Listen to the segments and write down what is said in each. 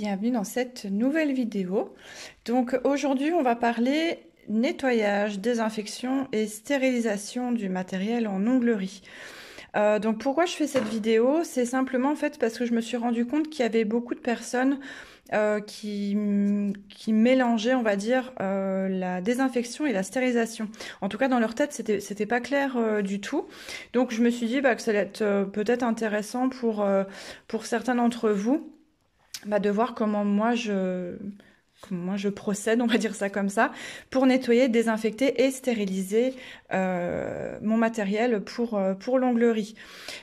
bienvenue dans cette nouvelle vidéo. Donc aujourd'hui on va parler nettoyage, désinfection et stérilisation du matériel en onglerie. Donc pourquoi je fais cette vidéo? C'est simplement en fait parce que je me suis rendu compte qu'il y avait beaucoup de personnes qui mélangeaient, on va dire, la désinfection et la stérilisation. En tout cas, dans leur tête, c'était pas clair du tout. Donc je me suis dit que ça allait être peut-être intéressant pour certains d'entre vous de voir comment moi je procède, on va dire ça comme ça, pour nettoyer, désinfecter et stériliser mon matériel pour l'onglerie.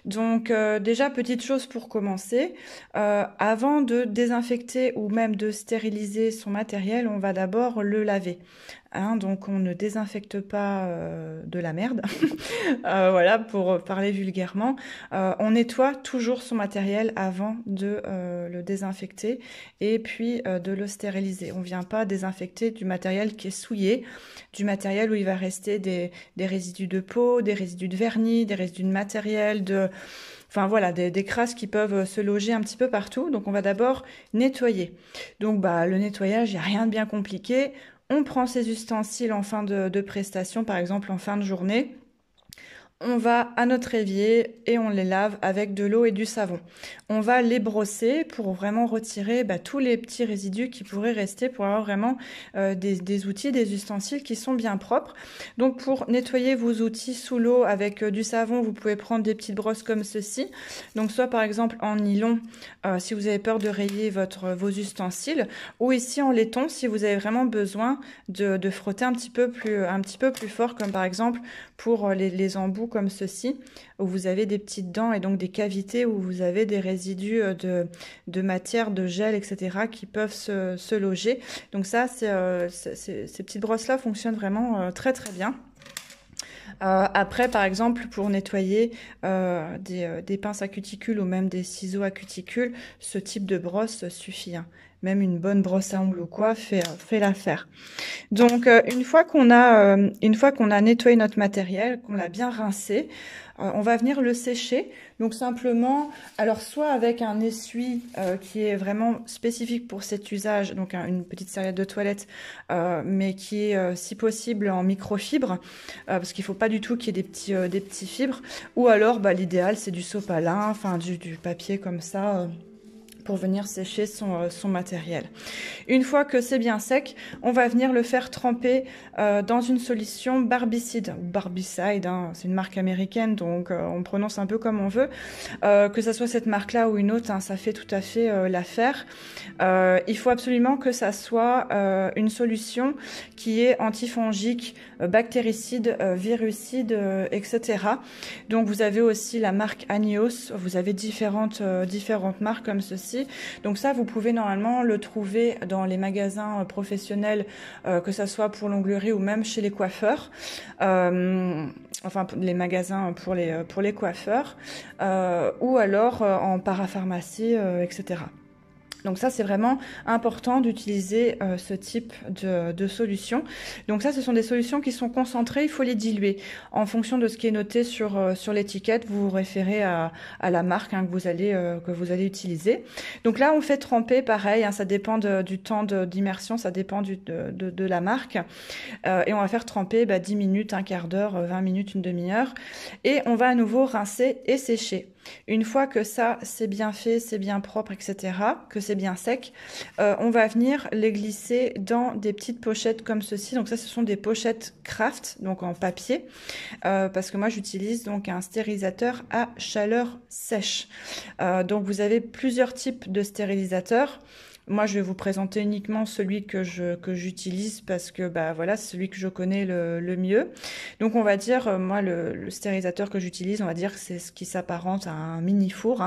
Donc déjà, petite chose pour commencer, avant de désinfecter ou même de stériliser son matériel, on va d'abord le laver. Donc on ne désinfecte pas de la merde, voilà, pour parler vulgairement. On nettoie toujours son matériel avant de le désinfecter et puis de le stériliser. On vient pas désinfecter du matériel qui est souillé, du matériel où il va rester des résidus de peau, des résidus de vernis, des résidus de matériel, enfin voilà, des crasses qui peuvent se loger un petit peu partout. Donc on va d'abord nettoyer. Donc le nettoyage, il n'y a rien de bien compliqué. On prend ses ustensiles en fin de prestation, par exemple en fin de journée. On va à notre évier et on les lave avec de l'eau et du savon. On va les brosser pour vraiment retirer tous les petits résidus qui pourraient rester, pour avoir vraiment des outils, des ustensiles qui sont bien propres. Donc pour nettoyer vos outils sous l'eau avec du savon, vous pouvez prendre des petites brosses comme ceci. Donc soit par exemple en nylon si vous avez peur de rayer vos ustensiles, ou ici en laiton si vous avez vraiment besoin de frotter un petit peu plus fort, comme par exemple pour les embouts comme ceci, où vous avez des petites dents et donc des cavités où vous avez des résidus de matière, de gel, etc. qui peuvent se loger. Donc ça, ces petites brosses-là fonctionnent vraiment très très bien. Après, par exemple, pour nettoyer des pinces à cuticules ou même des ciseaux à cuticules, ce type de brosse suffit. Même une bonne brosse à ongles ou quoi fait l'affaire. Donc une fois qu'on a nettoyé notre matériel, qu'on l'a bien rincé, on va venir le sécher. Donc simplement, alors soit avec un essuie qui est vraiment spécifique pour cet usage, donc une petite serviette de toilette, mais qui est si possible en microfibre, parce qu'il ne faut pas du tout qu'il y ait des petits fibres. Ou alors l'idéal c'est du sopalin, enfin du papier comme ça. Pour venir sécher son matériel. Une fois que c'est bien sec, on va venir le faire tremper dans une solution barbicide, Barbicide, c'est une marque américaine, donc on prononce un peu comme on veut. Que ça soit cette marque-là ou une autre, ça fait tout à fait l'affaire. Il faut absolument que ça soit une solution qui est antifongique, bactéricide, virucide, etc. Donc vous avez aussi la marque Anios, vous avez différentes marques comme ceci. Donc ça, vous pouvez normalement le trouver dans les magasins professionnels, que ça soit pour l'onglerie ou même chez les coiffeurs. Enfin, les magasins pour les coiffeurs, ou alors en parapharmacie, etc. Donc ça, c'est vraiment important d'utiliser ce type de solution. Donc ça, ce sont des solutions qui sont concentrées, il faut les diluer. En fonction de ce qui est noté sur l'étiquette, vous vous référez à la marque que vous allez utiliser. Donc là, on fait tremper, pareil, ça dépend du temps d'immersion, ça dépend de la marque. Et on va faire tremper 10 minutes, un quart d'heure, 20 minutes, une demi-heure. Et on va à nouveau rincer et sécher. Une fois que ça, c'est bien fait, c'est bien propre, etc., que c'est bien sec, on va venir les glisser dans des petites pochettes comme ceci. Donc ça, ce sont des pochettes Craft, donc en papier, parce que moi, j'utilise donc un stérilisateur à chaleur sèche. Donc vous avez plusieurs types de stérilisateurs. Moi, je vais vous présenter uniquement celui que j'utilise parce que voilà, c'est celui que je connais le mieux. Donc, on va dire, moi, le stérilisateur que j'utilise, on va dire que c'est ce qui s'apparente à un mini four.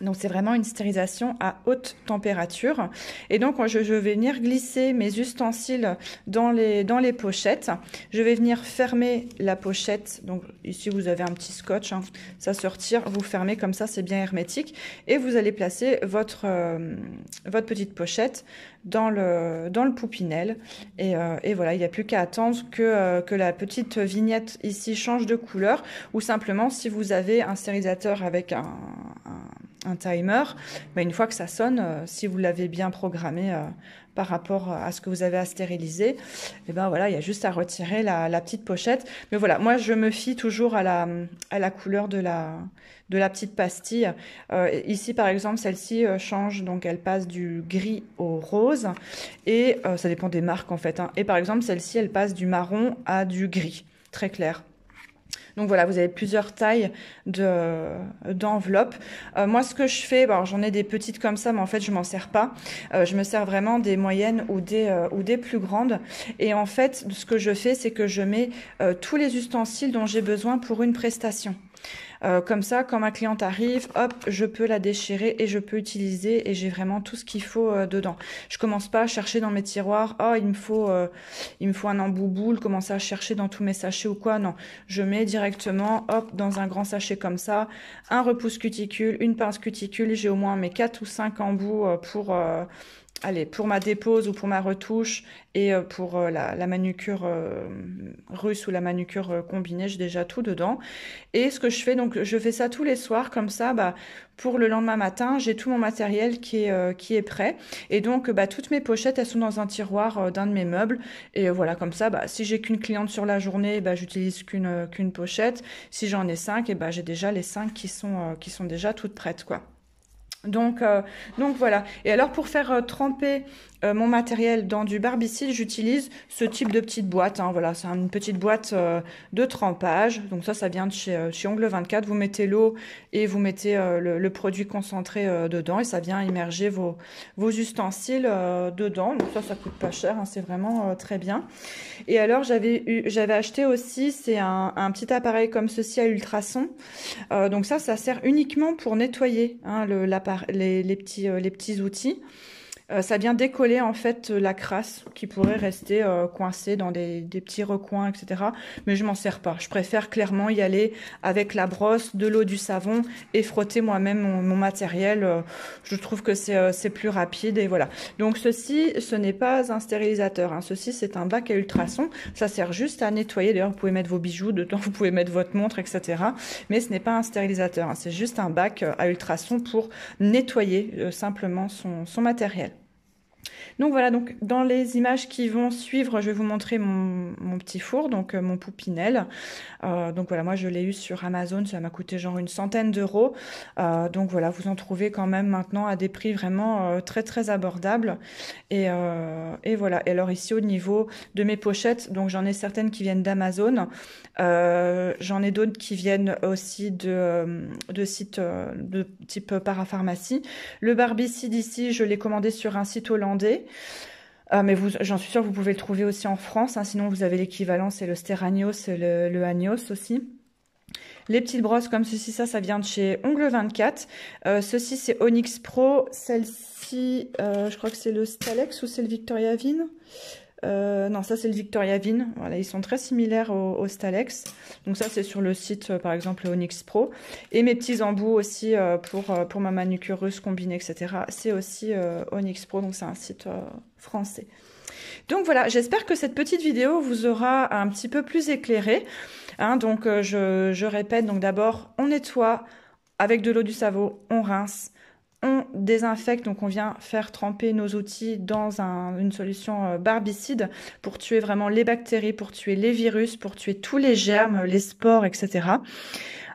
Donc c'est vraiment une stérilisation à haute température. Et donc je vais venir glisser mes ustensiles dans les pochettes. Je vais venir fermer la pochette. Donc ici vous avez un petit scotch, ça se retire, vous fermez comme ça, c'est bien hermétique. Et vous allez placer votre petite pochette dans le poupinel. Et voilà, il n'y a plus qu'à attendre que la petite vignette ici change de couleur. Ou simplement si vous avez un stérilisateur avec un timer, bah, une fois que ça sonne, si vous l'avez bien programmé par rapport à ce que vous avez à stériliser, et ben voilà, il y a juste à retirer la petite pochette. Mais voilà, moi je me fie toujours à la couleur de la petite pastille. Ici par exemple, celle-ci change, donc elle passe du gris au rose, et ça dépend des marques en fait, hein. Et par exemple, celle-ci, elle passe du marron à du gris, très clair. Donc voilà, vous avez plusieurs tailles d'enveloppes. Moi, ce que je fais, bon, j'en ai des petites comme ça, mais en fait, je m'en sers pas. Je me sers vraiment des moyennes ou des plus grandes. Et en fait, ce que je fais, c'est que je mets tous les ustensiles dont j'ai besoin pour une prestation. Comme ça, quand ma cliente arrive, hop, je peux la déchirer et je peux utiliser et j'ai vraiment tout ce qu'il faut dedans. Je commence pas à chercher dans mes tiroirs, oh, il me faut un embouboule, commencer à chercher dans tous mes sachets ou quoi. Non, je mets directement, hop, dans un grand sachet comme ça, un repousse cuticule, une pince cuticule, j'ai au moins mes 4 ou 5 embouts pour ma dépose ou pour ma retouche et pour la manucure russe ou la manucure combinée, j'ai déjà tout dedans. Et ce que je fais, donc je fais ça tous les soirs, comme ça, bah, pour le lendemain matin, j'ai tout mon matériel qui est prêt. Et donc, bah, toutes mes pochettes, elles sont dans un tiroir d'un de mes meubles. Et voilà, comme ça, bah, si j'ai qu'une cliente sur la journée, bah, j'utilise qu'une pochette. Si j'en ai 5, et bah, j'ai déjà les 5 qui sont déjà toutes prêtes, quoi. Donc voilà. Et alors pour faire tremper mon matériel dans du barbicide, j'utilise ce type de petite boîte, hein. Voilà, c'est une petite boîte de trempage. Donc ça vient de chez Ongle 24. Vous mettez l'eau et vous mettez le produit concentré dedans et ça vient immerger vos ustensiles dedans. Donc ça coûte pas cher, hein, c'est vraiment très bien. Et alors j'avais acheté aussi, c'est un petit appareil comme ceci à ultrasons. Donc ça sert uniquement pour nettoyer, hein, les petits outils. Ça vient décoller en fait la crasse qui pourrait rester coincée dans des petits recoins, etc. Mais je m'en sers pas. Je préfère clairement y aller avec la brosse, de l'eau, du savon et frotter moi-même mon matériel. Je trouve que c'est plus rapide et voilà. Donc ceci, ce n'est pas un stérilisateur, hein. Ceci, c'est un bac à ultrasons. Ça sert juste à nettoyer. D'ailleurs, vous pouvez mettre vos bijoux dedans, vous pouvez mettre votre montre, etc. Mais ce n'est pas un stérilisateur, hein. C'est juste un bac à ultrasons pour nettoyer simplement son matériel. Donc voilà, donc dans les images qui vont suivre, je vais vous montrer mon petit four, donc mon Poupinel. Donc voilà, moi je l'ai eu sur Amazon, ça m'a coûté genre une centaine d'euros. Donc voilà, vous en trouvez quand même maintenant à des prix vraiment très très abordables. Et voilà, et alors ici au niveau de mes pochettes, donc j'en ai certaines qui viennent d'Amazon. J'en ai d'autres qui viennent aussi de sites de type parapharmacie. Le barbicide ici, je l'ai commandé sur un site hollandais. Mais j'en suis sûre, vous pouvez le trouver aussi en France, hein, sinon vous avez l'équivalent, c'est le Steranios et le Agnos aussi. Les petites brosses comme ceci, ça vient de chez Ongle 24. Ceci, c'est Onyx Pro. Celle-ci, je crois que c'est le Stalex ou c'est le Victoria Vin. Non, ça c'est le Victoria Vin. Voilà, ils sont très similaires au Stalex. Donc ça c'est sur le site par exemple Onyx Pro. Et mes petits embouts aussi pour ma manucure russe combinée, etc. C'est aussi Onyx Pro, donc c'est un site français. Donc voilà, j'espère que cette petite vidéo vous aura un petit peu plus éclairé. Hein, donc je répète, donc d'abord on nettoie avec de l'eau du savon, on rince. On désinfecte, donc on vient faire tremper nos outils dans une solution barbicide pour tuer vraiment les bactéries, pour tuer les virus, pour tuer tous les germes, les spores, etc.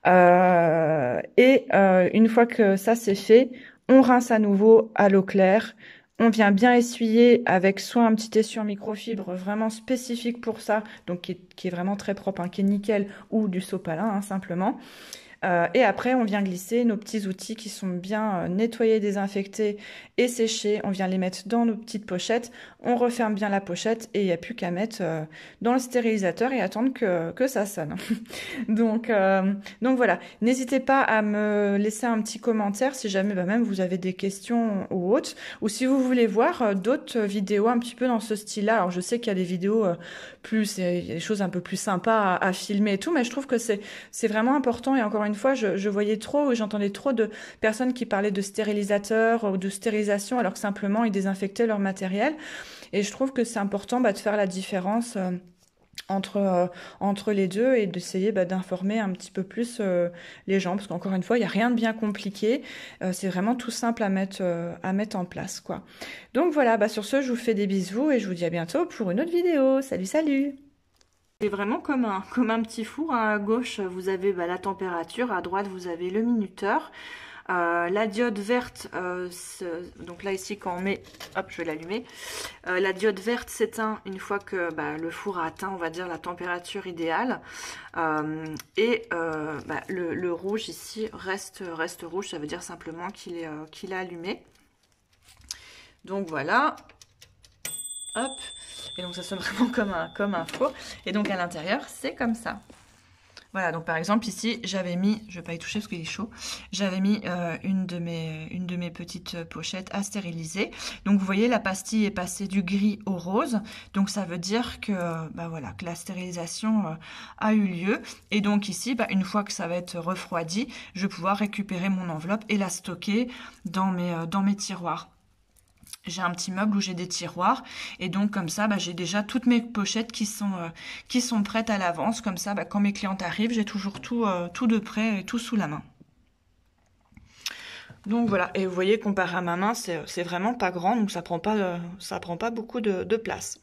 Une fois que ça c'est fait, on rince à nouveau à l'eau claire. On vient bien essuyer avec soit un petit essuie en microfibre vraiment spécifique pour ça, donc qui est vraiment très propre, hein, qui est nickel, ou du sopalin, hein, simplement. Et après, on vient glisser nos petits outils qui sont bien nettoyés, désinfectés et séchés. On vient les mettre dans nos petites pochettes. On referme bien la pochette et il n'y a plus qu'à mettre dans le stérilisateur et attendre que ça sonne. donc voilà. N'hésitez pas à me laisser un petit commentaire si jamais même vous avez des questions ou autres. Ou si vous voulez voir d'autres vidéos un petit peu dans ce style-là. Alors je sais qu'il y a des vidéos des choses un peu plus sympas à filmer et tout, mais je trouve que c'est vraiment important. Et encore une fois, je voyais trop, j'entendais trop de personnes qui parlaient de stérilisateurs ou de stérilisation alors que simplement ils désinfectaient leur matériel. Et je trouve que c'est important de faire la différence entre les deux et d'essayer d'informer un petit peu plus les gens, parce qu'encore une fois, il n'y a rien de bien compliqué, c'est vraiment tout simple à mettre en place, quoi. Donc voilà, sur ce, je vous fais des bisous et je vous dis à bientôt pour une autre vidéo. Salut, salut! C'est vraiment comme un petit four, hein. À gauche, vous avez la température, à droite, vous avez le minuteur. La diode verte, donc là ici quand on met, hop je vais l'allumer, la diode verte s'éteint une fois que le four a atteint, on va dire, la température idéale, le rouge ici reste rouge, ça veut dire simplement qu'il est allumé. Donc voilà, hop, et donc ça sonne vraiment comme un four, et donc à l'intérieur c'est comme ça. Voilà, donc par exemple ici, j'avais mis, je vais pas y toucher parce qu'il est chaud, j'avais mis une de mes petites pochettes à stériliser. Donc vous voyez, la pastille est passée du gris au rose, donc ça veut dire que, voilà, que la stérilisation a eu lieu. Et donc ici, une fois que ça va être refroidi, je vais pouvoir récupérer mon enveloppe et la stocker dans mes tiroirs. J'ai un petit meuble où j'ai des tiroirs et donc comme ça j'ai déjà toutes mes pochettes qui sont prêtes à l'avance, comme ça quand mes clientes arrivent j'ai toujours tout de près et tout sous la main. Donc voilà, et vous voyez, comparé à ma main, c'est vraiment pas grand, donc ça prend pas beaucoup de place.